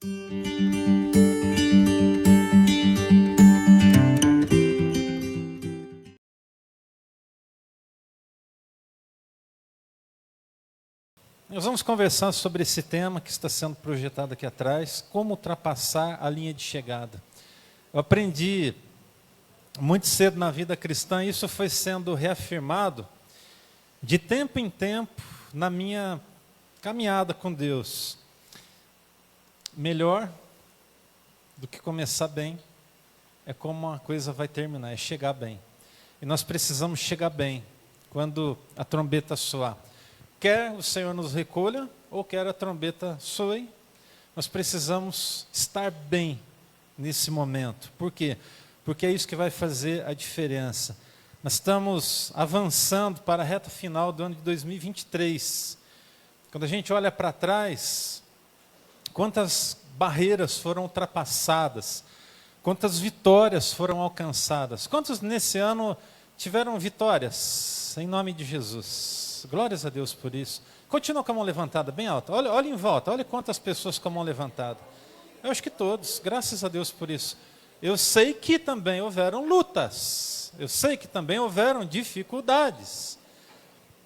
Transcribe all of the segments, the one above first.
Nós vamos conversar sobre esse tema que está sendo projetado aqui atrás, como ultrapassar a linha de chegada. Eu aprendi muito cedo na vida cristã, e isso foi sendo reafirmado de tempo em tempo na minha caminhada com Deus. Melhor do que começar bem é como a coisa vai terminar, é chegar bem. E nós precisamos chegar bem quando a trombeta soar. Quer o Senhor nos recolha, ou quer a trombeta soe, nós precisamos estar bem nesse momento. Por quê? Porque é isso que vai fazer a diferença. Nós estamos avançando para a reta final do ano de 2023. Quando a gente olha para trás, quantas barreiras foram ultrapassadas, quantas vitórias foram alcançadas. Quantos nesse ano tiveram vitórias? Em nome de Jesus. Glórias a Deus por isso. Continua com a mão levantada bem alta. Olha em volta, olha quantas pessoas com a mão levantada. Eu acho que todos, graças a Deus por isso. Eu sei que também houveram lutas. Eu sei que também houveram dificuldades.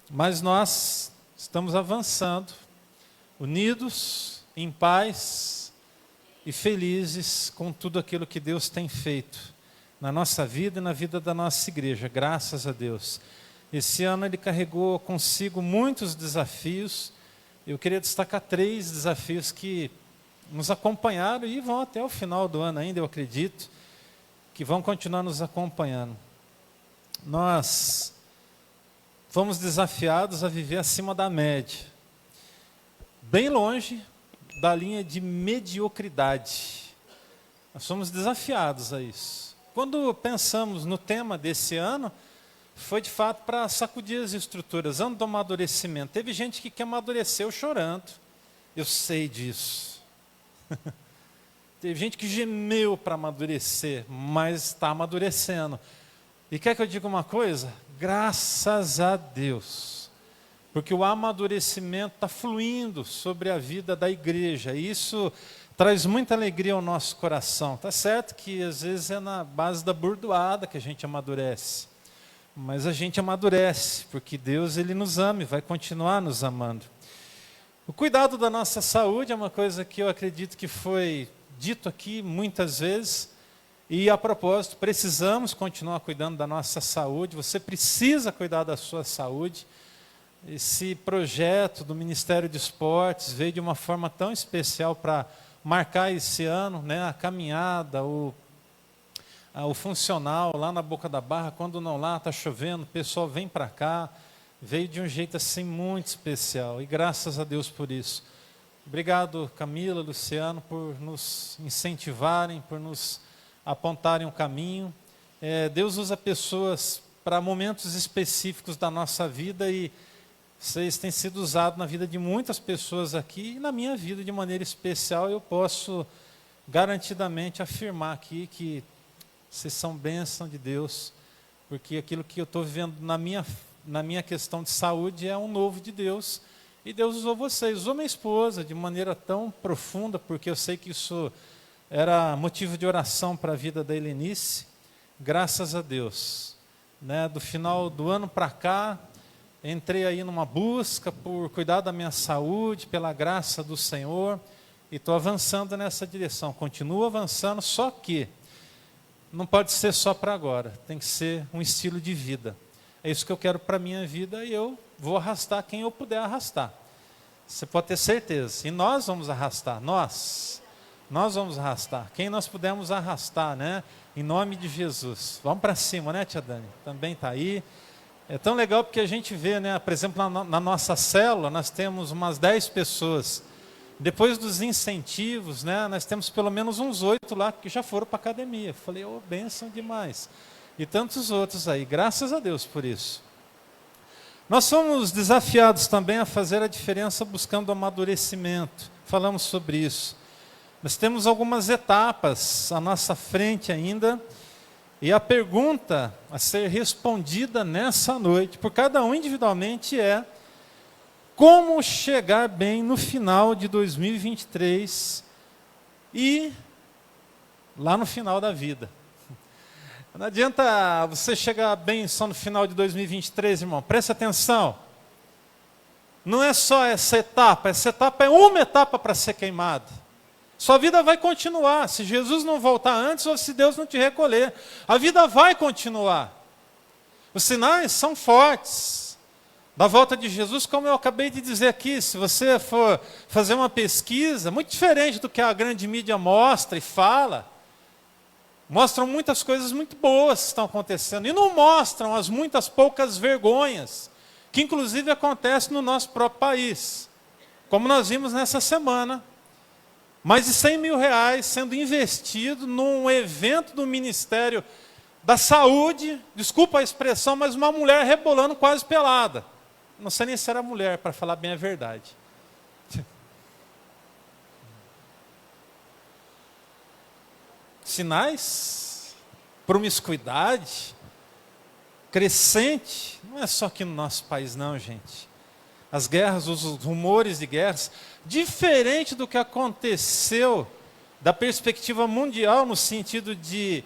Mas nós estamos avançando, unidos, em paz e felizes com tudo aquilo que Deus tem feito na nossa vida e na vida da nossa igreja. Graças a Deus. Esse ano ele carregou consigo muitos desafios. Eu queria destacar 3 desafios que nos acompanharam e vão até o final do ano ainda, eu acredito, que vão continuar nos acompanhando. Nós fomos desafiados a viver acima da média, bem longe da linha de mediocridade. Nós fomos desafiados a isso. Quando pensamos no tema desse ano, foi de fato para sacudir as estruturas, ano do amadurecimento. Teve gente que amadureceu chorando, eu sei disso. Teve gente que gemeu para amadurecer, mas está amadurecendo. E quer que eu diga uma coisa? Graças a Deus, porque o amadurecimento está fluindo sobre a vida da igreja, e isso traz muita alegria ao nosso coração. Está certo que às vezes é na base da burdoada que a gente amadurece. Mas a gente amadurece, porque Deus ele nos ama e vai continuar nos amando. O cuidado da nossa saúde é uma coisa que eu acredito que foi dito aqui muitas vezes. E a propósito, precisamos continuar cuidando da nossa saúde. Você precisa cuidar da sua saúde. Esse projeto do Ministério de Esportes veio de uma forma tão especial para marcar esse ano, né, a caminhada, o funcional lá na Boca da Barra, quando não lá, está chovendo, o pessoal vem para cá, veio de um jeito assim muito especial, e graças a Deus por isso. Obrigado Camila, Luciano, por nos incentivarem, por nos apontarem um caminho. Deus usa pessoas para momentos específicos da nossa vida, e vocês têm sido usados na vida de muitas pessoas aqui, e na minha vida de maneira especial. Eu posso garantidamente afirmar aqui que vocês são bênção de Deus, porque aquilo que eu estou vivendo na minha questão de saúde é um novo de Deus, e Deus usou vocês, usou minha esposa de maneira tão profunda, porque eu sei que isso era motivo de oração para a vida da Helenice, graças a Deus. Né? Do final do ano para cá, entrei aí numa busca por cuidar da minha saúde, pela graça do Senhor, e estou avançando nessa direção, continuo avançando, só que não pode ser só para agora, tem que ser um estilo de vida. É isso que eu quero para a minha vida, e eu vou arrastar quem eu puder arrastar. Você pode ter certeza. E nós vamos arrastar, nós vamos arrastar. Quem nós pudermos arrastar, né? Em nome de Jesus. Vamos para cima, né, tia Dani? Também está aí. É tão legal porque a gente vê, né? Por exemplo, na nossa célula, nós temos umas 10 pessoas. Depois dos incentivos, né, nós temos pelo menos uns 8 lá que já foram para a academia. Falei, bênção demais. E tantos outros aí, graças a Deus por isso. Nós somos desafiados também a fazer a diferença buscando amadurecimento. Falamos sobre isso. Nós temos algumas etapas à nossa frente ainda. E a pergunta a ser respondida nessa noite, por cada um individualmente, é: como chegar bem no final de 2023 e lá no final da vida. Não adianta você chegar bem só no final de 2023, irmão. Presta atenção. Não é só essa etapa é uma etapa para ser queimada. Sua vida vai continuar. Se Jesus não voltar antes ou se Deus não te recolher, a vida vai continuar. Os sinais são fortes. Da volta de Jesus, como eu acabei de dizer aqui, se você for fazer uma pesquisa, muito diferente do que a grande mídia mostra e fala, mostram muitas coisas muito boas que estão acontecendo, e não mostram as muitas poucas vergonhas, que inclusive acontecem no nosso próprio país. Como nós vimos nessa semana, mais de 100 mil reais sendo investido num evento do Ministério da Saúde, desculpa a expressão, mas uma mulher rebolando quase pelada. Não sei nem se era mulher, para falar bem a verdade. Sinais, promiscuidade, crescente, não é só aqui no nosso país não, gente. As guerras, os rumores de guerras, diferente do que aconteceu da perspectiva mundial no sentido de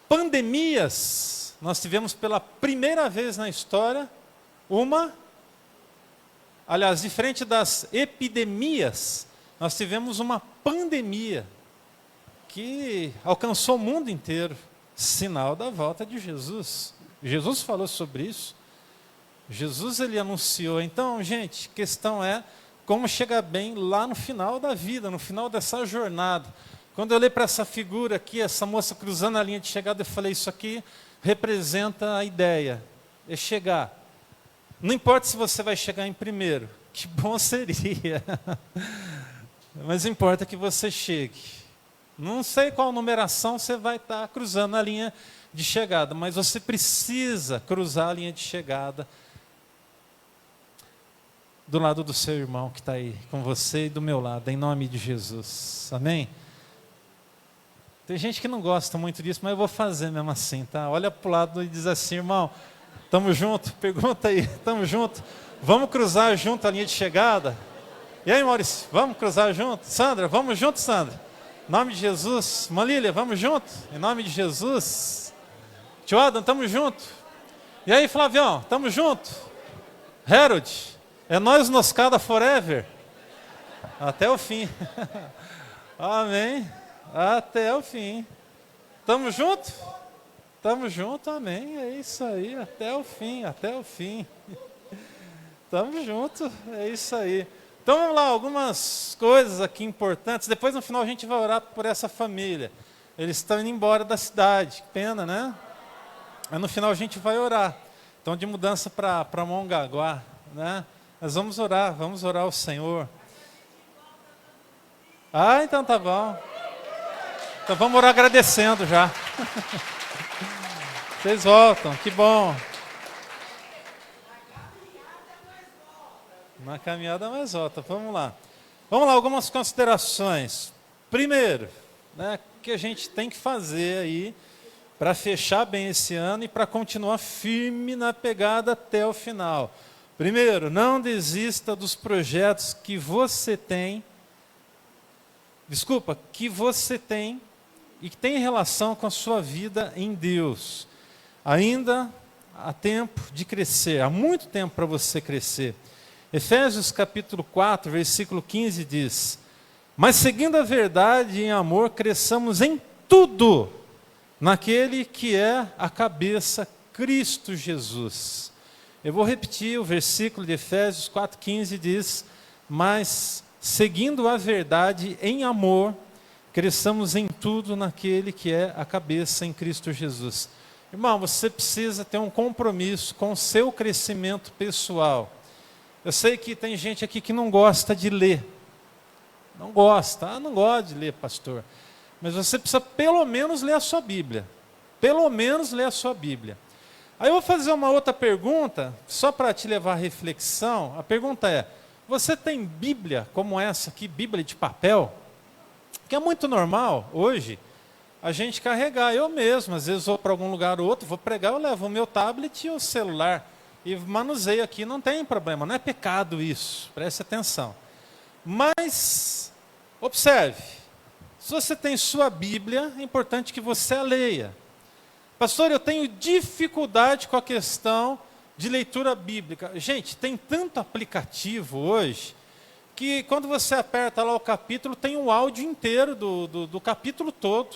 pandemias, nós tivemos pela primeira vez na história aliás, diferente das epidemias, nós tivemos uma pandemia que alcançou o mundo inteiro, sinal da volta de Jesus. Jesus falou sobre isso. Jesus, ele anunciou. Então, gente, a questão é como chegar bem lá no final da vida, no final dessa jornada. Quando eu olhei para essa figura aqui, essa moça cruzando a linha de chegada, eu falei, isso aqui representa a ideia, é chegar. Não importa se você vai chegar em primeiro, que bom seria, mas importa que você chegue. Não sei qual numeração você vai estar cruzando a linha de chegada, mas você precisa cruzar a linha de chegada do lado do seu irmão que está aí com você e do meu lado, em nome de Jesus. Amém? Tem gente que não gosta muito disso, mas eu vou fazer mesmo assim, tá? Olha para o lado e diz assim, irmão, estamos juntos? Pergunta aí, estamos juntos? Vamos cruzar junto a linha de chegada? E aí, Maurício, vamos cruzar junto? Sandra, vamos junto, Sandra? Em nome de Jesus. Malília, vamos junto? Em nome de Jesus. Tio Adam, estamos junto? E aí, Flavião, estamos junto? Harold, é nós Noscada forever? Até o fim. Amém. Até o fim. Estamos juntos? Estamos juntos, amém. É isso aí, até o fim, até o fim. Estamos juntos, é isso aí. Então vamos lá, algumas coisas aqui importantes. Depois no final a gente vai orar por essa família. Eles estão indo embora da cidade, que pena, né? Mas no final a gente vai orar. Então de mudança para Mongaguá, né? Mas vamos orar ao Senhor. Ah, então tá bom. Então vamos orar agradecendo já. Vocês voltam, que bom. Na caminhada mais volta, vamos lá. Vamos lá, algumas considerações. Primeiro, né, o que a gente tem que fazer aí para fechar bem esse ano e para continuar firme na pegada até o final. Primeiro, não desista dos projetos que você tem, e que tem relação com a sua vida em Deus. Ainda há tempo de crescer, há muito tempo para você crescer. Efésios capítulo 4, versículo 15 diz, mas seguindo a verdade em amor, cresçamos em tudo, naquele que é a cabeça, Cristo Jesus. Eu vou repetir o versículo de Efésios 4, 15 diz, mas seguindo a verdade em amor, cresçamos em tudo naquele que é a cabeça em Cristo Jesus. Irmão, você precisa ter um compromisso com o seu crescimento pessoal. Eu sei que tem gente aqui que não gosta de ler. Não gosta. Não gosta de ler, pastor. Mas você precisa pelo menos ler a sua Bíblia. Pelo menos ler a sua Bíblia. Aí eu vou fazer uma outra pergunta, só para te levar à reflexão. A pergunta é, você tem Bíblia como essa aqui, Bíblia de papel? Que é muito normal hoje a gente carregar. Eu mesmo, às vezes vou para algum lugar ou outro, vou pregar, eu levo o meu tablet e o celular e manuseio aqui, não tem problema, não é pecado isso, preste atenção. Mas Observe, se você tem sua Bíblia, é importante que você a leia. Pastor, eu tenho dificuldade com a questão de leitura bíblica. Gente, tem tanto aplicativo hoje, que quando você aperta lá o capítulo, tem um áudio inteiro do capítulo todo.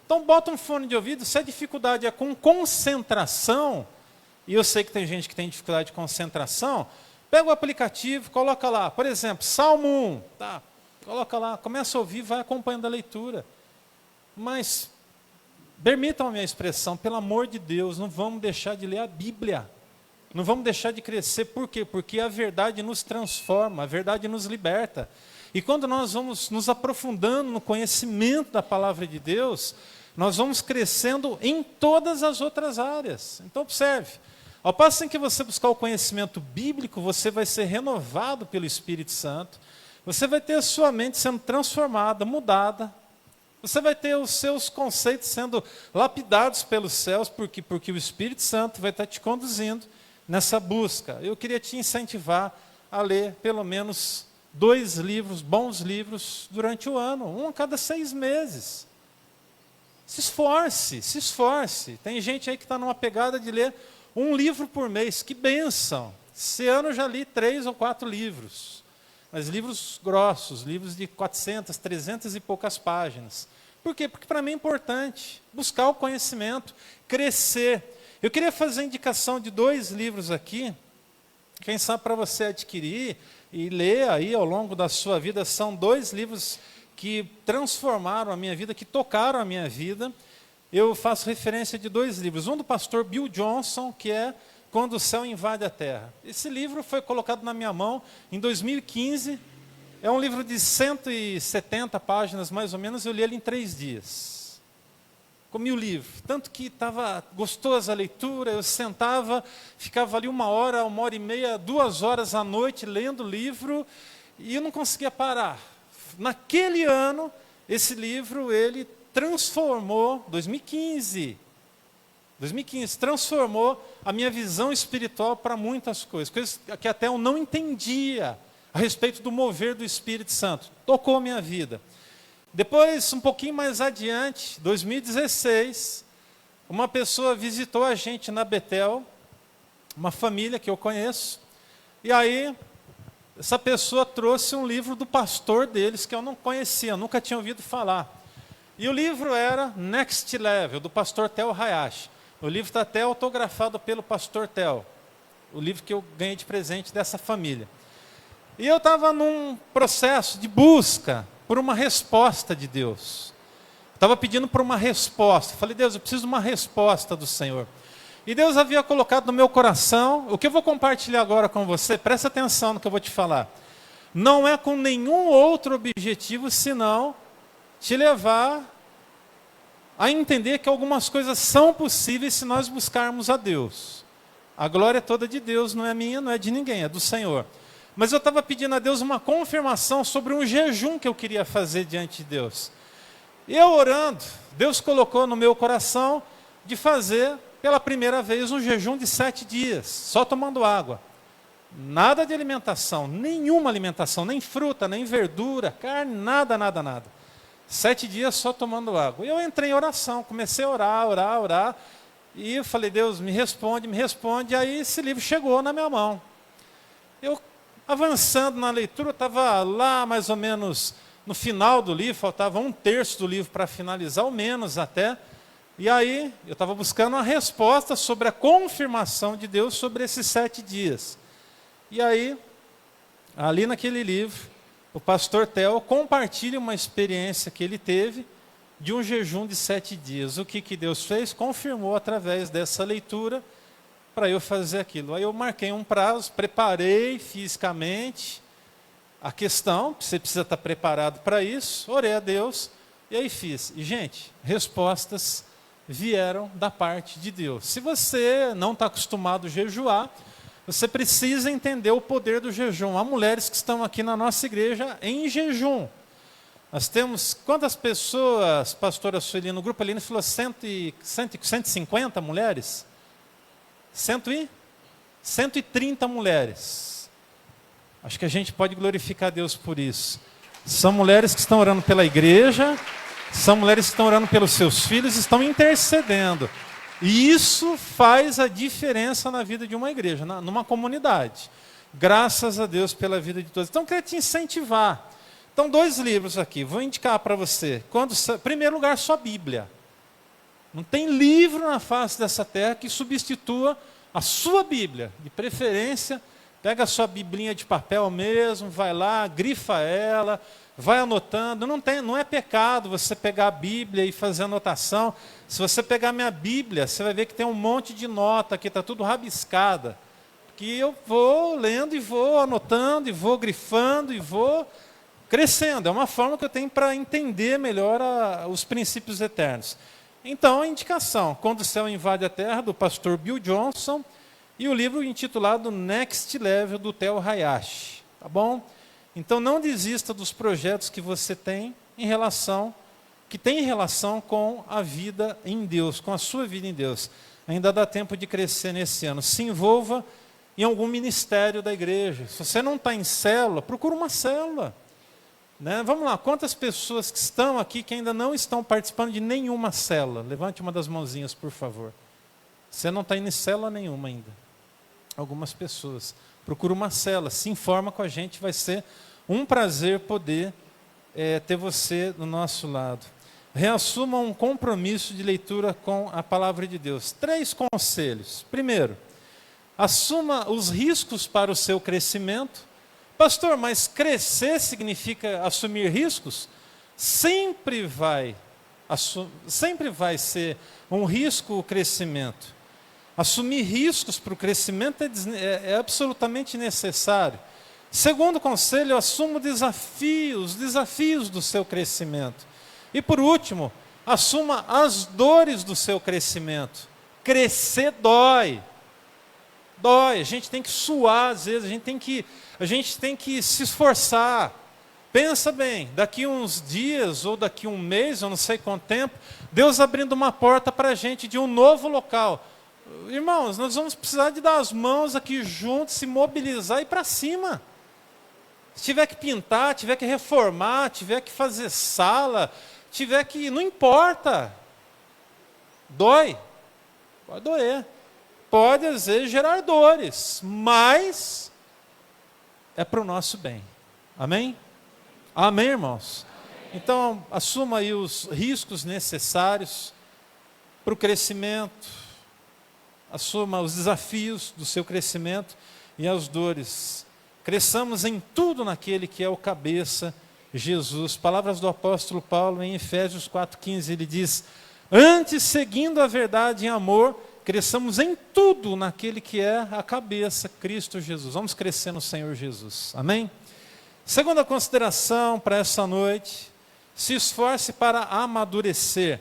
Então bota um fone de ouvido, se a dificuldade é com concentração, e eu sei que tem gente que tem dificuldade de concentração, pega o aplicativo, coloca lá, por exemplo, Salmo 1, tá? Coloca lá, começa a ouvir, vai acompanhando a leitura. Mas, permitam a minha expressão, pelo amor de Deus, não vamos deixar de ler a Bíblia. Não vamos deixar de crescer, por quê? Porque a verdade nos transforma, a verdade nos liberta. E quando nós vamos nos aprofundando no conhecimento da palavra de Deus, nós vamos crescendo em todas as outras áreas. Então observe, ao passo em que você buscar o conhecimento bíblico, você vai ser renovado pelo Espírito Santo, você vai ter a sua mente sendo transformada, mudada, você vai ter os seus conceitos sendo lapidados pelos céus, porque o Espírito Santo vai estar te conduzindo nessa busca. Eu queria te incentivar a ler pelo menos 2 livros, bons livros, durante o ano, um a cada 6 meses. Se esforce, se esforce. Tem gente aí que está numa pegada de ler um livro por mês, que bênção. Esse ano eu já li 3 ou 4 livros, mas livros grossos, livros de 400, 300 e poucas páginas. Por quê? Porque para mim é importante buscar o conhecimento, crescer. Eu queria fazer indicação de 2 livros aqui, quem sabe para você adquirir e ler aí ao longo da sua vida. São 2 livros que transformaram a minha vida, que tocaram a minha vida. Eu faço referência de 2 livros. Um do pastor Bill Johnson, que é Quando o Céu Invade a Terra. Esse livro foi colocado na minha mão em 2015. É um livro de 170 páginas, mais ou menos. Eu li ele em 3 dias. Comi o livro, tanto que estava gostosa a leitura. Eu sentava, ficava ali 1 hora, 1h30, 2 horas à noite lendo o livro, e eu não conseguia parar. Naquele ano, esse livro, ele transformou, 2015, transformou a minha visão espiritual para muitas coisas que até eu não entendia a respeito do mover do Espírito Santo. Tocou a minha vida. Depois, um pouquinho mais adiante, 2016, uma pessoa visitou a gente na Betel, uma família que eu conheço, e aí essa pessoa trouxe um livro do pastor deles, que eu não conhecia, nunca tinha ouvido falar. E o livro era Next Level, do pastor Tel Hayashi. O livro está até autografado pelo pastor Tel, o livro que eu ganhei de presente dessa família. E eu estava num processo de busca por uma resposta de Deus. Estava pedindo por uma resposta. Falei, Deus, eu preciso de uma resposta do Senhor. E Deus havia colocado no meu coração, o que eu vou compartilhar agora com você, presta atenção no que eu vou te falar. Não é com nenhum outro objetivo, senão te levar a entender que algumas coisas são possíveis se nós buscarmos a Deus. A glória é toda de Deus, não é minha, não é de ninguém, é do Senhor. Mas eu estava pedindo a Deus uma confirmação sobre um jejum que eu queria fazer diante de Deus. E eu orando, Deus colocou no meu coração de fazer pela primeira vez um jejum de 7 dias, só tomando água. Nada de alimentação, nenhuma alimentação, nem fruta, nem verdura, carne, nada, nada, nada. 7 dias só tomando água. E eu entrei em oração, comecei a orar, e eu falei, Deus, me responde, e aí esse livro chegou na minha mão. Eu, avançando na leitura, eu estava lá mais ou menos no final do livro, faltava 1/3 do livro para finalizar, ou menos até. E aí, eu estava buscando uma resposta sobre a confirmação de Deus sobre esses 7 dias. E aí, ali naquele livro, o pastor Theo compartilha uma experiência que ele teve de um jejum de 7 dias. O que Deus fez? Confirmou através dessa leitura para eu fazer aquilo. Aí eu marquei um prazo, preparei fisicamente a questão, você precisa estar preparado para isso, orei a Deus, e aí fiz. E, gente, respostas vieram da parte de Deus. Se você não está acostumado a jejuar, você precisa entender o poder do jejum. Há mulheres que estão aqui na nossa igreja em jejum. Nós temos, quantas pessoas, pastora Sueli, no grupo ali, falou 150 mulheres? 130 mulheres. Acho que a gente pode glorificar a Deus por isso. São mulheres que estão orando pela igreja, são mulheres que estão orando pelos seus filhos, estão intercedendo. E isso faz a diferença na vida de uma igreja, numa comunidade. Graças a Deus pela vida de todos. Então, eu queria te incentivar. Então, 2 livros aqui, vou indicar para você. Em primeiro lugar, sua Bíblia. Não tem livro na face dessa terra que substitua a sua Bíblia. De preferência, pega a sua biblinha de papel mesmo, vai lá, grifa ela, vai anotando. Não é pecado você pegar a Bíblia e fazer anotação. Se você pegar minha Bíblia, você vai ver que tem um monte de nota aqui, está tudo rabiscada. Que eu vou lendo e vou anotando, e vou grifando, e vou crescendo. É uma forma que eu tenho para entender melhor os princípios eternos. Então, a indicação, Quando o Céu Invade a Terra, do pastor Bill Johnson, e o livro intitulado Next Level, do Theo Hayashi. Tá bom? Então, não desista dos projetos que você tem que tem relação com a vida em Deus, com a sua vida em Deus. Ainda dá tempo de crescer nesse ano. Se envolva em algum ministério da igreja. Se você não está em célula, procura uma célula. Né? Vamos lá, quantas pessoas que estão aqui que ainda não estão participando de nenhuma célula? Levante uma das mãozinhas, por favor. Você não está indo em célula nenhuma ainda. Algumas pessoas. Procura uma célula, se informa com a gente, vai ser um prazer poder ter você do nosso lado. Reassuma um compromisso de leitura com a palavra de Deus. 3 conselhos. Primeiro, assuma os riscos para o seu crescimento. Pastor, mas crescer significa assumir riscos? Sempre vai ser um risco o crescimento. Assumir riscos para o crescimento é absolutamente necessário. Segundo conselho, assuma os desafios do seu crescimento. E por último, assuma as dores do seu crescimento. Crescer dói. Dói, a gente tem que suar às vezes, a gente tem que se esforçar. Pensa bem, daqui uns dias ou daqui um mês, eu não sei quanto tempo, Deus abrindo uma porta para a gente de um novo local. Irmãos, nós vamos precisar de dar as mãos aqui juntos, se mobilizar e ir para cima. Se tiver que pintar, tiver que reformar, tiver que fazer sala, não importa. Dói, pode doer. Pode, às vezes, gerar dores, mas é para o nosso bem. Amém? Amém, irmãos? Amém. Então, assuma aí os riscos necessários para o crescimento, assuma os desafios do seu crescimento e as dores. Cresçamos em tudo naquele que é o cabeça, Jesus. Palavras do apóstolo Paulo em Efésios 4,15, ele diz: antes, seguindo a verdade em amor, cresçamos em tudo naquele que é a cabeça, Cristo Jesus. Vamos crescer no Senhor Jesus. Amém? Segunda consideração para essa noite: se esforce para amadurecer.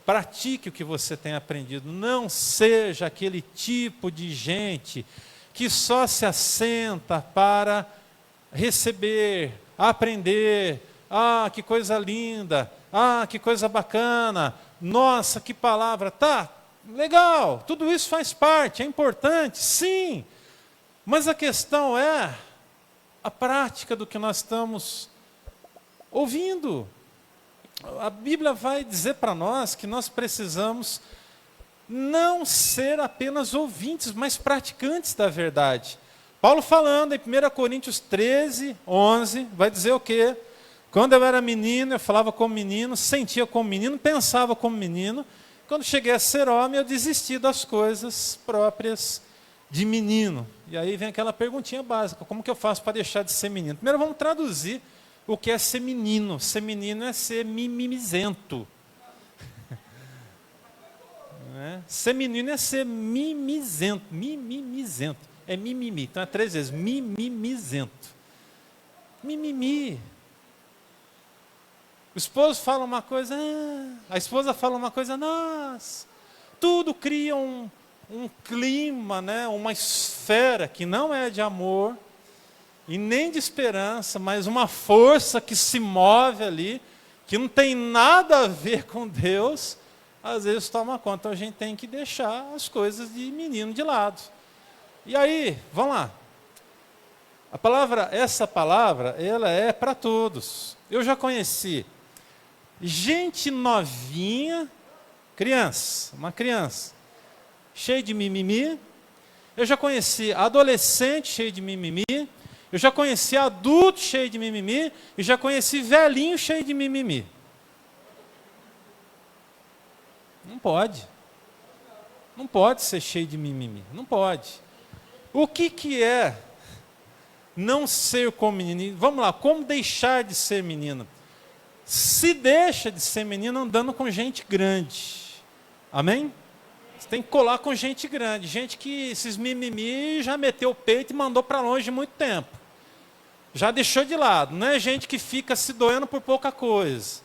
Pratique o que você tem aprendido. Não seja aquele tipo de gente que só se assenta para receber, aprender. Ah, que coisa linda. Ah, que coisa bacana. Nossa, que palavra. Tá, legal, tudo isso faz parte, é importante, sim. Mas a questão é a prática do que nós estamos ouvindo. A Bíblia vai dizer para nós que nós precisamos não ser apenas ouvintes, mas praticantes da verdade. Paulo falando em 1 Coríntios 13, 11, vai dizer o quê? Quando eu era menino, eu falava como menino, sentia como menino, pensava como menino. Quando cheguei a ser homem, eu desisti das coisas próprias de menino. E aí vem aquela perguntinha básica: como que eu faço para deixar de ser menino? Primeiro vamos traduzir o que é ser menino. Ser menino é ser mimizento. Ser menino é ser mimizento. Mimizento. É mimimi. Então é 3 vezes. Mimizento. Mimimi. O esposo fala uma coisa, a esposa fala uma coisa, nossa. Tudo cria um clima, né? Uma esfera que não é de amor e nem de esperança, mas uma força que se move ali, que não tem nada a ver com Deus, às vezes toma conta. Então a gente tem que deixar as coisas de menino de lado. E aí, vamos lá. Essa palavra, ela é para todos. Eu já conheci gente novinha, uma criança, cheia de mimimi. Eu já conheci adolescente cheio de mimimi. Eu já conheci adulto cheio de mimimi. E já conheci velhinho cheio de mimimi. Não pode. Não pode ser cheio de mimimi. Não pode. O que é não ser como menino? Vamos lá, como deixar de ser menino? Se deixa de ser menino andando com gente grande. Amém? Você tem que colar com gente grande. Gente que esses mimimi já meteu o peito e mandou para longe muito tempo. Já deixou de lado. Não é gente que fica se doendo por pouca coisa.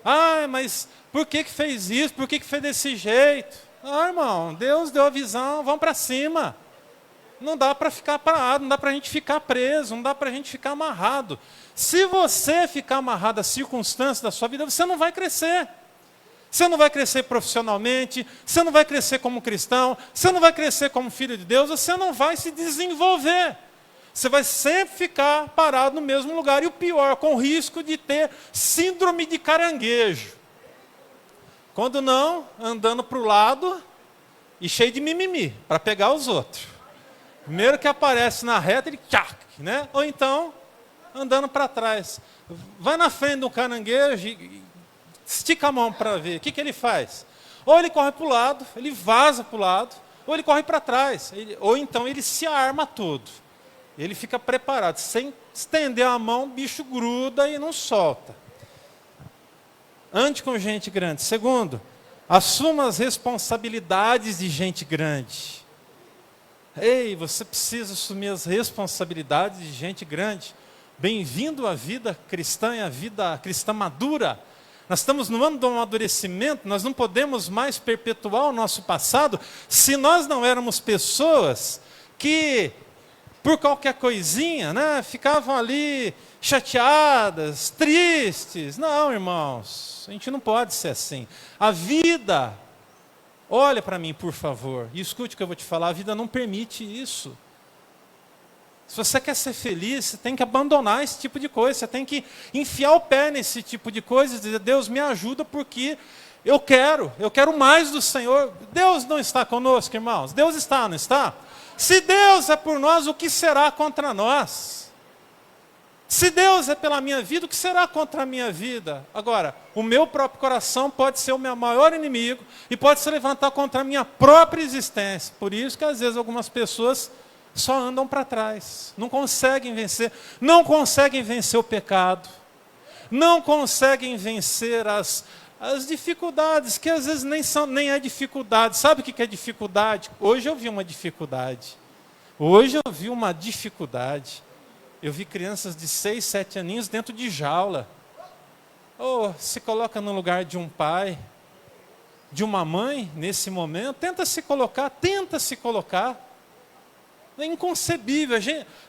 Ah, mas por que fez isso? Por que fez desse jeito? Ah, irmão, Deus deu a visão, vamos para cima. Não dá para ficar parado, não dá para a gente ficar preso, não dá para a gente ficar amarrado. Se você ficar amarrado às circunstâncias da sua vida, você não vai crescer. Você não vai crescer profissionalmente, você não vai crescer como cristão, você não vai crescer como filho de Deus, você não vai se desenvolver. Você vai sempre ficar parado no mesmo lugar. E o pior, com o risco de ter síndrome de caranguejo. Quando não, andando para o lado e cheio de mimimi, para pegar os outros. Primeiro que aparece na reta, ele tchac, né? Ou então, andando para trás. Vai na frente do caranguejo e estica a mão para ver. O que ele faz? Ou ele corre para o lado, ele vaza para o lado, ou ele corre para trás. Ou então ele se arma todo. Ele fica preparado. Sem estender a mão, o bicho gruda e não solta. Ande com gente grande. Segundo, assuma as responsabilidades de gente grande. Ei, você precisa assumir as responsabilidades de gente grande. Bem-vindo à vida cristã e à vida cristã madura. Nós estamos no ano do amadurecimento, nós não podemos mais perpetuar o nosso passado se nós não éramos pessoas que, por qualquer coisinha, né, ficavam ali chateadas, tristes. Não, irmãos, a gente não pode ser assim. A vida... Olha para mim, por favor, e escute o que eu vou te falar, a vida não permite isso. Se você quer ser feliz, você tem que abandonar esse tipo de coisa, você tem que enfiar o pé nesse tipo de coisa e dizer, Deus me ajuda porque eu quero mais do Senhor. Deus não está conosco, irmãos? Deus está, não está? Se Deus é por nós, o que será contra nós? Se Deus é pela minha vida, o que será contra a minha vida? Agora, o meu próprio coração pode ser o meu maior inimigo e pode se levantar contra a minha própria existência. Por isso que às vezes algumas pessoas só andam para trás, não conseguem vencer o pecado, não conseguem vencer as dificuldades, que às vezes nem é dificuldade. Sabe o que é dificuldade? Hoje eu vi uma dificuldade. Eu vi crianças de 6, 7 aninhos dentro de jaula. Ou se coloca no lugar de um pai, de uma mãe, nesse momento, tenta se colocar. É inconcebível.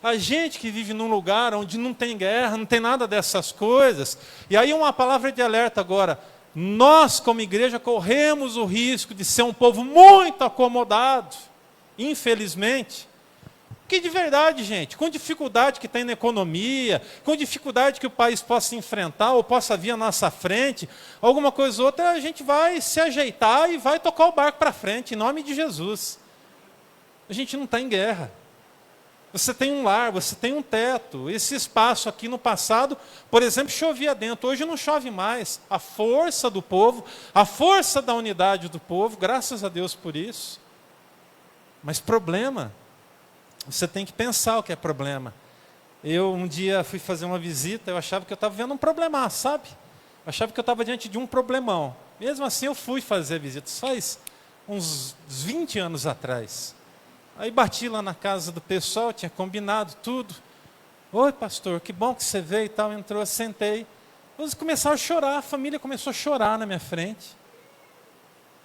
A gente que vive num lugar onde não tem guerra, não tem nada dessas coisas. E aí uma palavra de alerta agora. Nós, como igreja, corremos o risco de ser um povo muito acomodado, infelizmente. Que de verdade, gente, com dificuldade que tem na economia, com dificuldade que o país possa enfrentar ou possa vir à nossa frente, alguma coisa ou outra, a gente vai se ajeitar e vai tocar o barco para frente, em nome de Jesus. A gente não está em guerra. Você tem um lar, você tem um teto. Esse espaço aqui no passado, por exemplo, chovia dentro. Hoje não chove mais. A força do povo, a força da unidade do povo, graças a Deus por isso. Mas problema... Você tem que pensar o que é problema. Eu um dia fui fazer uma visita, eu achava que eu estava vendo um problemaço, sabe? Eu achava que eu estava diante de um problemão. Mesmo assim eu fui fazer a visita, faz uns 20 anos atrás. Aí bati lá na casa do pessoal, tinha combinado tudo. Oi, pastor, que bom que você veio e tal. Entrou, sentei. Eles começaram a chorar, a família começou a chorar na minha frente.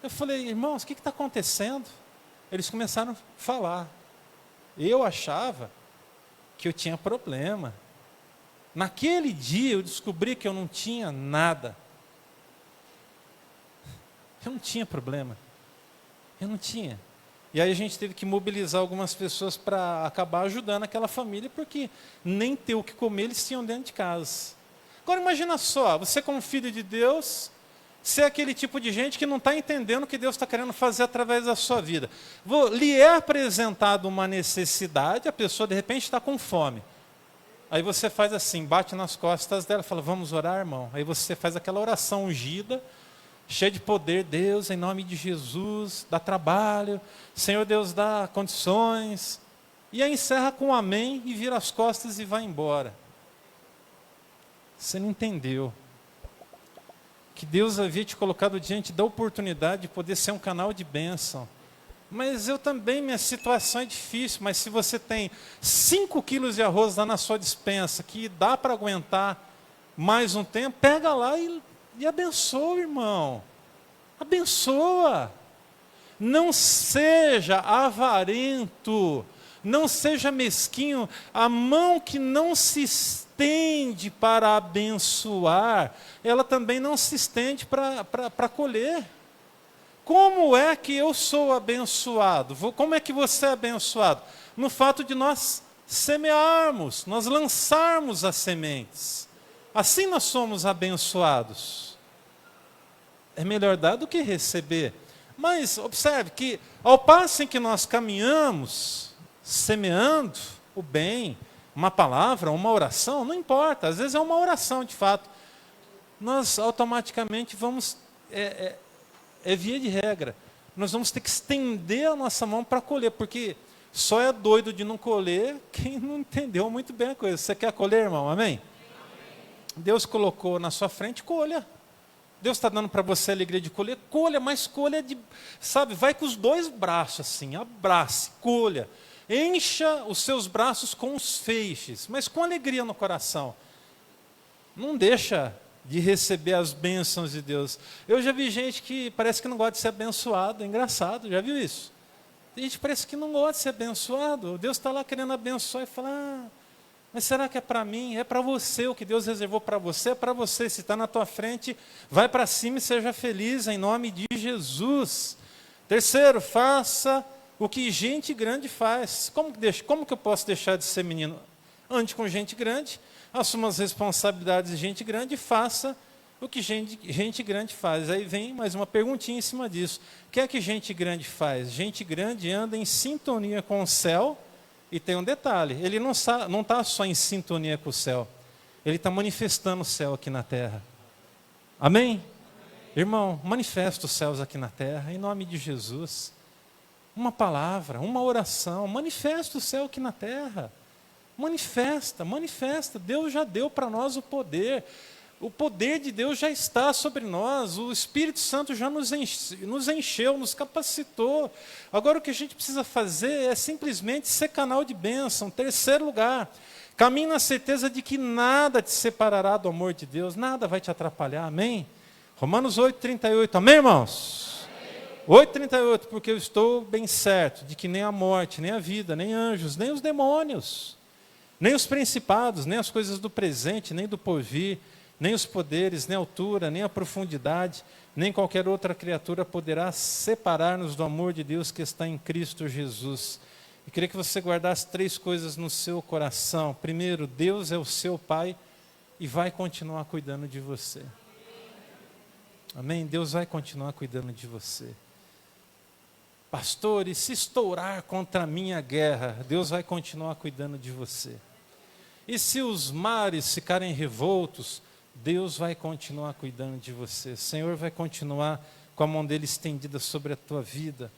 Eu falei, irmãos, o que está acontecendo? Eles começaram a falar. Eu achava que eu tinha problema. Naquele dia eu descobri que eu não tinha nada. Eu não tinha problema. Eu não tinha. E aí a gente teve que mobilizar algumas pessoas para acabar ajudando aquela família, porque nem ter o que comer eles tinham dentro de casa. Agora imagina só, você como filho de Deus, ser aquele tipo de gente que não está entendendo o que Deus está querendo fazer através da sua vida. Lhe é apresentado uma necessidade, a pessoa de repente está com fome. Aí você faz assim, bate nas costas dela e fala, vamos orar, irmão. Aí você faz aquela oração ungida, cheia de poder. Deus, em nome de Jesus, dá trabalho. Senhor Deus, dá condições. E aí encerra com um amém e vira as costas e vai embora. Você não entendeu que Deus havia te colocado diante da oportunidade de poder ser um canal de bênção. Mas eu também, minha situação é difícil, mas se você tem 5 quilos de arroz lá na sua despensa, que dá para aguentar mais um tempo, pega lá e abençoa, irmão. Abençoa. Não seja avarento, não seja mesquinho. A mão que não se estende para abençoar, ela também não se estende para colher. Como é que eu sou abençoado? Como é que você é abençoado? No fato de nós semearmos, nós lançarmos as sementes. Assim nós somos abençoados. É melhor dar do que receber. Mas observe que ao passo em que nós caminhamos, semeando o bem, uma palavra, uma oração, não importa, às vezes é uma oração de fato, nós automaticamente vamos... É via de regra. Nós vamos ter que estender a nossa mão para colher, porque só é doido de não colher quem não entendeu muito bem a coisa. Você quer colher, irmão? Amém? Deus colocou na sua frente, colha. Deus está dando para você a alegria de colher, colha, mas colha de, sabe, vai com os 2 braços assim, abrace, colha. Encha os seus braços com os feixes, mas com alegria no coração. Não deixa de receber as bênçãos de Deus. Eu já vi gente que parece que não gosta de ser abençoado, é engraçado, já viu isso? Tem gente que parece que não gosta de ser abençoado, Deus está lá querendo abençoar e fala, mas será que é para mim? É para você, o que Deus reservou para você, é para você, se está na tua frente, vai para cima e seja feliz, em nome de Jesus. Terceiro, faça o que gente grande faz. Como que eu posso deixar de ser menino? Ande com gente grande, assuma as responsabilidades de gente grande e faça o que gente grande faz. Aí vem mais uma perguntinha em cima disso. O que é que gente grande faz? Gente grande anda em sintonia com o céu, e tem um detalhe, ele não está só em sintonia com o céu, ele está manifestando o céu aqui na terra. Amém? Irmão, manifesta os céus aqui na terra, em nome de Jesus. Uma palavra, uma oração, manifesta o céu aqui na terra. Manifesta. Deus já deu para nós o poder. O poder de Deus já está sobre nós. O Espírito Santo já nos encheu, nos capacitou. Agora o que a gente precisa fazer é simplesmente ser canal de bênção. Terceiro lugar, caminhe na certeza de que nada te separará do amor de Deus. Nada vai te atrapalhar. Amém? Romanos 8:38. Amém, irmãos? 8:38, porque eu estou bem certo de que nem a morte, nem a vida, nem anjos, nem os demônios, nem os principados, nem as coisas do presente, nem do porvir, nem os poderes, nem a altura, nem a profundidade, nem qualquer outra criatura poderá separar-nos do amor de Deus que está em Cristo Jesus. Eu queria que você guardasse 3 coisas no seu coração. Primeiro, Deus é o seu Pai e vai continuar cuidando de você. Amém? Deus vai continuar cuidando de você. Pastor, e se estourar contra a minha guerra, Deus vai continuar cuidando de você. E se os mares ficarem revoltos, Deus vai continuar cuidando de você. O Senhor vai continuar com a mão dele estendida sobre a tua vida.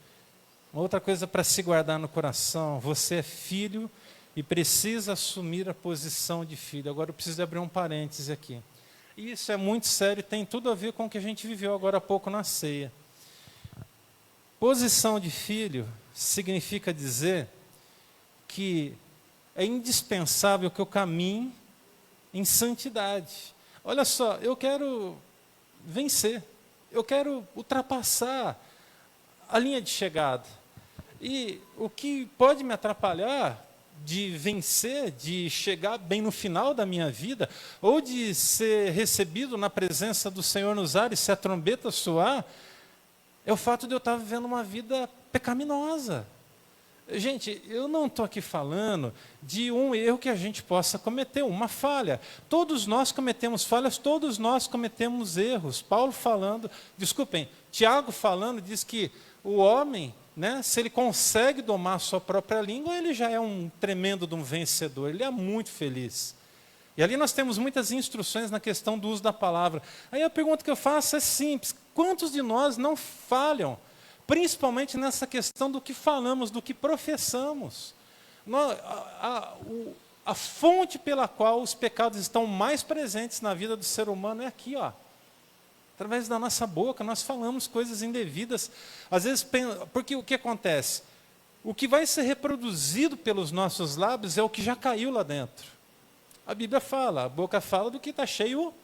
Uma outra coisa para se guardar no coração: você é filho e precisa assumir a posição de filho. Agora eu preciso abrir um parêntese aqui. Isso é muito sério e tem tudo a ver com o que a gente viveu agora há pouco na ceia. Posição de filho significa dizer que é indispensável que eu caminhe em santidade. Olha só, eu quero vencer, eu quero ultrapassar a linha de chegada. E o que pode me atrapalhar de vencer, de chegar bem no final da minha vida, ou de ser recebido na presença do Senhor nos ares, se a trombeta soar, é o fato de eu estar vivendo uma vida pecaminosa. Gente, eu não estou aqui falando de um erro que a gente possa cometer, uma falha. Todos nós cometemos falhas, todos nós cometemos erros. Paulo falando, desculpem, Tiago falando, diz que o homem, né, se ele consegue domar a sua própria língua, ele já é um tremendo de um vencedor, ele é muito feliz. E ali nós temos muitas instruções na questão do uso da palavra. Aí a pergunta que eu faço é simples: quantos de nós não falham? Principalmente nessa questão do que falamos, do que professamos. A fonte pela qual os pecados estão mais presentes na vida do ser humano é aqui, ó. Através da nossa boca, nós falamos coisas indevidas. Às vezes, porque o que acontece? O que vai ser reproduzido pelos nossos lábios é o que já caiu lá dentro. A Bíblia fala, a boca fala do que está cheio o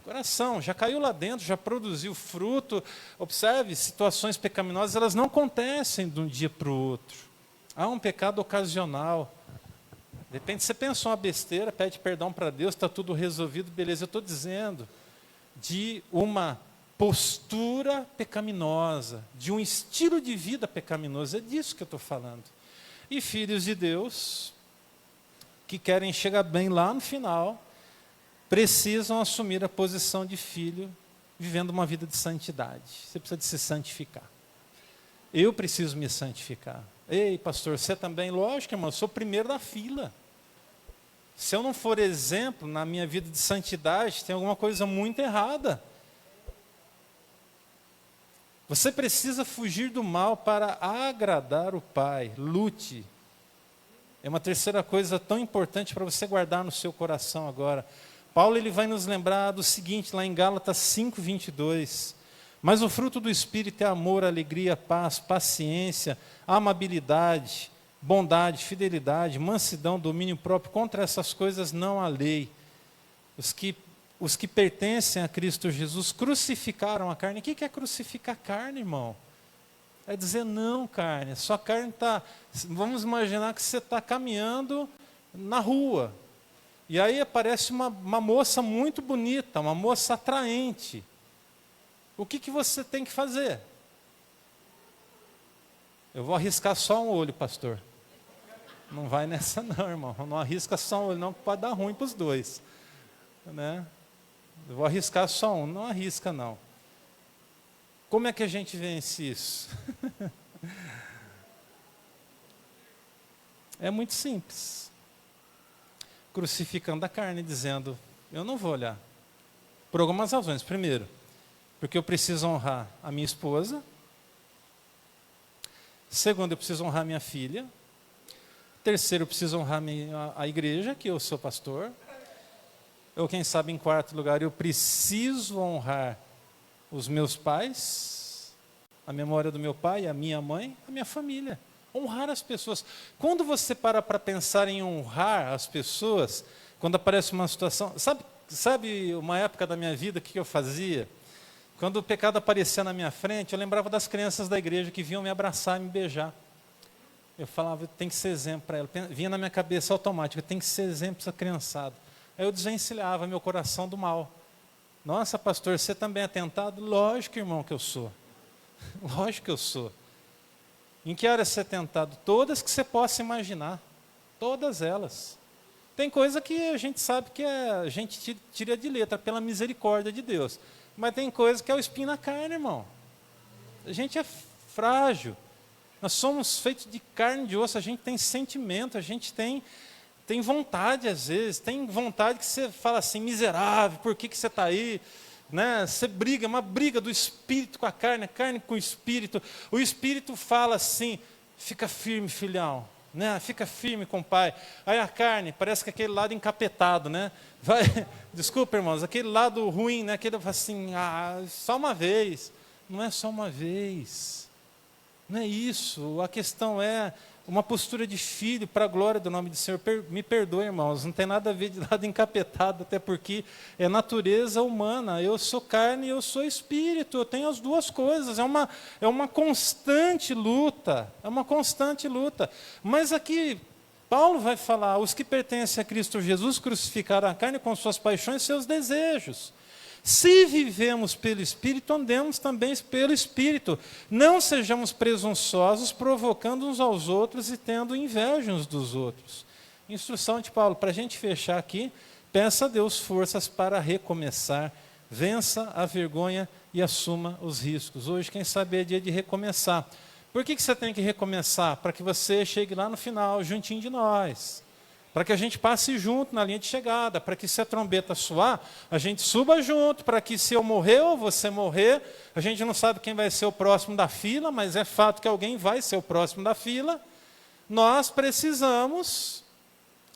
coração, já caiu lá dentro, já produziu fruto. Observe, situações pecaminosas, elas não acontecem de um dia para o outro. Há um pecado ocasional. De repente você pensou uma besteira, pede perdão para Deus, está tudo resolvido, beleza. Eu estou dizendo de uma postura pecaminosa, de um estilo de vida pecaminoso, é disso que eu estou falando. E filhos de Deus, que querem chegar bem lá no final, precisam assumir a posição de filho, vivendo uma vida de santidade. Você precisa de se santificar. Eu preciso me santificar. Ei, pastor, você também? Lógico, irmão, eu sou o primeiro da fila. Se eu não for exemplo na minha vida de santidade, tem alguma coisa muito errada. Você precisa fugir do mal para agradar o Pai. Lute. É uma terceira coisa tão importante para você guardar no seu coração agora. Paulo ele vai nos lembrar do seguinte, lá em Gálatas 5:22. Mas o fruto do Espírito é amor, alegria, paz, paciência, amabilidade, bondade, fidelidade, mansidão, domínio próprio. Contra essas coisas não há lei. Os que pertencem a Cristo Jesus crucificaram a carne. O que é crucificar a carne, irmão? É dizer não, carne. Sua carne está... Vamos imaginar que você está caminhando na rua. E aí aparece uma moça muito bonita, uma moça atraente. O que você tem que fazer? Eu vou arriscar só um olho, pastor. Não vai nessa não, irmão. Não arrisca só um olho, não, que pode dar ruim para os dois. Né? Eu vou arriscar só um, não arrisca não. Como é que a gente vence isso? É muito simples. Crucificando a carne, dizendo, eu não vou olhar. Por algumas razões. Primeiro, porque eu preciso honrar a minha esposa. Segundo, eu preciso honrar minha filha. Terceiro, eu preciso honrar a igreja, que eu sou pastor. Ou quem sabe, em quarto lugar, eu preciso honrar os meus pais, a memória do meu pai, a minha mãe, a minha família. Honrar as pessoas. Quando você para pensar em honrar as pessoas, quando aparece uma situação... Sabe uma época da minha vida, o que eu fazia? Quando o pecado aparecia na minha frente, eu lembrava das crianças da igreja que vinham me abraçar e me beijar. Eu falava, tem que ser exemplo para ela. Vinha na minha cabeça automática, tem que ser exemplo para essa criançada. Aí eu desvencilhava meu coração do mal. Nossa, pastor, você também é tentado? Lógico, irmão, que eu sou. Lógico que eu sou. Em que área você é tentado? Todas que você possa imaginar. Todas elas. Tem coisa que a gente sabe que a gente tira de letra pela misericórdia de Deus. Mas tem coisa que é o espinho na carne, irmão. A gente é frágil. Nós somos feitos de carne e de osso. A gente tem sentimento, a gente tem vontade às vezes. Tem vontade que você fala assim, miserável, por que você está aí? Né? Você briga, uma briga do espírito com a carne com o espírito. O espírito fala assim, fica firme, filhão, né? Fica firme com o pai. Aí a carne, parece que aquele lado encapetado, né? Desculpa, irmãos, aquele lado ruim, né? Aquele fala assim, só uma vez. Não é só uma vez. Não é isso. A questão é uma postura de filho para a glória do nome do Senhor. Me perdoe, irmãos, não tem nada a ver de lado encapetado, até porque é natureza humana. Eu sou carne e eu sou espírito, eu tenho as duas coisas. É uma constante luta, Mas aqui, Paulo vai falar, os que pertencem a Cristo Jesus crucificaram a carne com suas paixões e seus desejos. Se vivemos pelo Espírito, andemos também pelo Espírito. Não sejamos presunçosos, provocando uns aos outros e tendo inveja uns dos outros. Instrução de Paulo, para a gente fechar aqui, peça a Deus forças para recomeçar. Vença a vergonha e assuma os riscos. Hoje, quem sabe, é dia de recomeçar. Por que você tem que recomeçar? Para que você chegue lá no final, juntinho de nós. Para que a gente passe junto na linha de chegada, para que se a trombeta soar, a gente suba junto, para que se eu morrer ou você morrer, a gente não sabe quem vai ser o próximo da fila, mas é fato que alguém vai ser o próximo da fila. Nós precisamos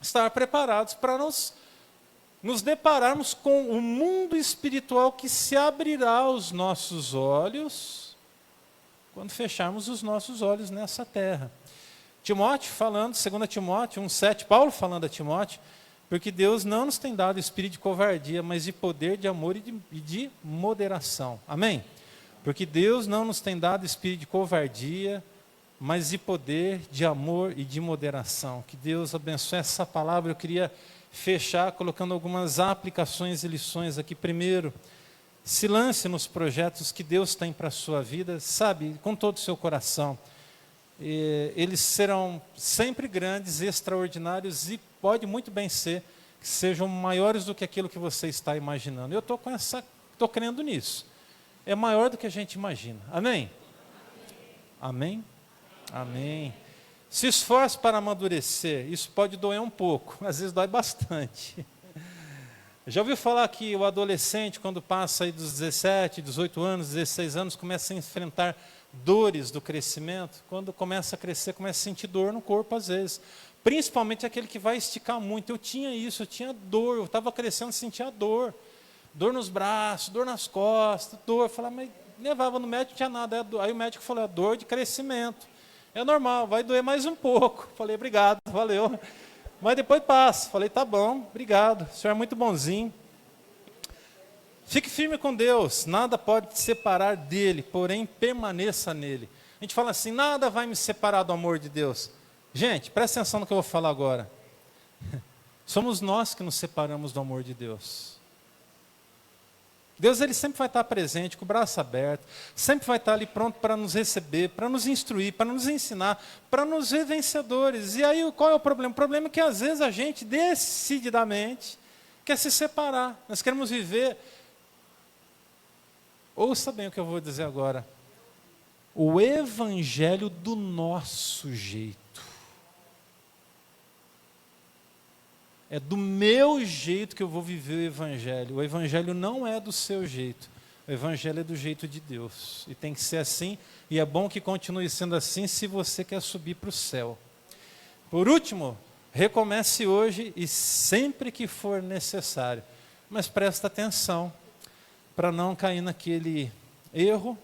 estar preparados para nos depararmos com o mundo espiritual que se abrirá aos nossos olhos quando fecharmos os nossos olhos nessa terra. Timóteo falando, 2 Timóteo 1,7, Paulo falando a Timóteo, porque Deus não nos tem dado espírito de covardia, mas de poder, de amor e de moderação. Amém? Porque Deus não nos tem dado espírito de covardia, mas de poder, de amor e de moderação. Que Deus abençoe essa palavra. Eu queria fechar colocando algumas aplicações e lições aqui. Primeiro, se lance nos projetos que Deus tem para a sua vida, sabe, com todo o seu coração. Eles serão sempre grandes, extraordinários e pode muito bem ser que sejam maiores do que aquilo que você está imaginando. Eu estou crendo nisso. É maior do que a gente imagina. Amém? Amém? Amém. Se esforce para amadurecer. Isso pode doer um pouco, às vezes dói bastante. Já ouviu falar que o adolescente, quando passa aí dos 17, 18 anos, 16 anos, começa a enfrentar dores do crescimento? Quando começa a crescer, começa a sentir dor no corpo às vezes. Principalmente aquele que vai esticar muito. Eu tinha isso, eu tinha dor, eu estava crescendo, sentia dor. Dor nos braços, dor nas costas, dor. Eu falava, mas levava no médico, não tinha nada. Aí o médico falou, é dor de crescimento. É normal, vai doer mais um pouco. Falei, obrigado, valeu. Mas depois passa. Falei, tá bom, obrigado, o senhor é muito bonzinho. Fique firme com Deus, nada pode te separar dele, porém permaneça nele. A gente fala assim, nada vai me separar do amor de Deus. Gente, presta atenção no que eu vou falar agora. Somos nós que nos separamos do amor de Deus. Deus, ele sempre vai estar presente, com o braço aberto, sempre vai estar ali pronto para nos receber, para nos instruir, para nos ensinar, para nos ver vencedores. E aí, qual é o problema? O problema é que às vezes a gente, decididamente, quer se separar. Nós queremos viver... Ouça bem o que eu vou dizer agora. O evangelho do nosso jeito. É do meu jeito que eu vou viver o evangelho. O evangelho não é do seu jeito. O evangelho é do jeito de Deus. E tem que ser assim. E é bom que continue sendo assim se você quer subir para o céu. Por último, recomece hoje e sempre que for necessário. Mas presta atenção para não cair naquele erro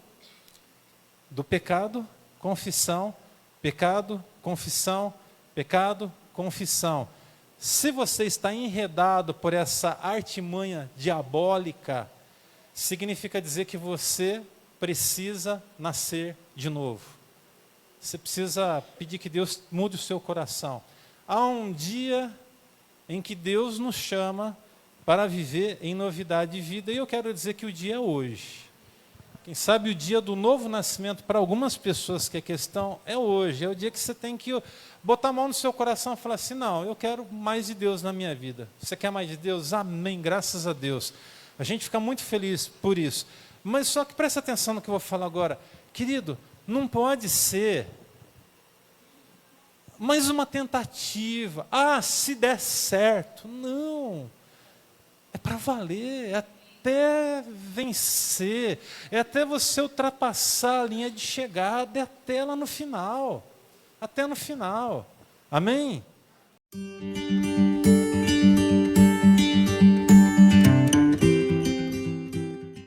do pecado, confissão, pecado, confissão, pecado, confissão. Se você está enredado por essa artimanha diabólica, significa dizer que você precisa nascer de novo. Você precisa pedir que Deus mude o seu coração. Há um dia em que Deus nos chama para viver em novidade de vida, e eu quero dizer que o dia é hoje. Quem sabe o dia do novo nascimento para algumas pessoas que a questão é hoje, é o dia que você tem que botar a mão no seu coração e falar assim, não, eu quero mais de Deus na minha vida. Você quer mais de Deus? Amém, graças a Deus. A gente fica muito feliz por isso. Mas só que presta atenção no que eu vou falar agora. Querido, não pode ser mais uma tentativa. Ah, se der certo. Não. É para valer, é até vencer, é até você ultrapassar a linha de chegada, é até lá no final. Até no final. Amém?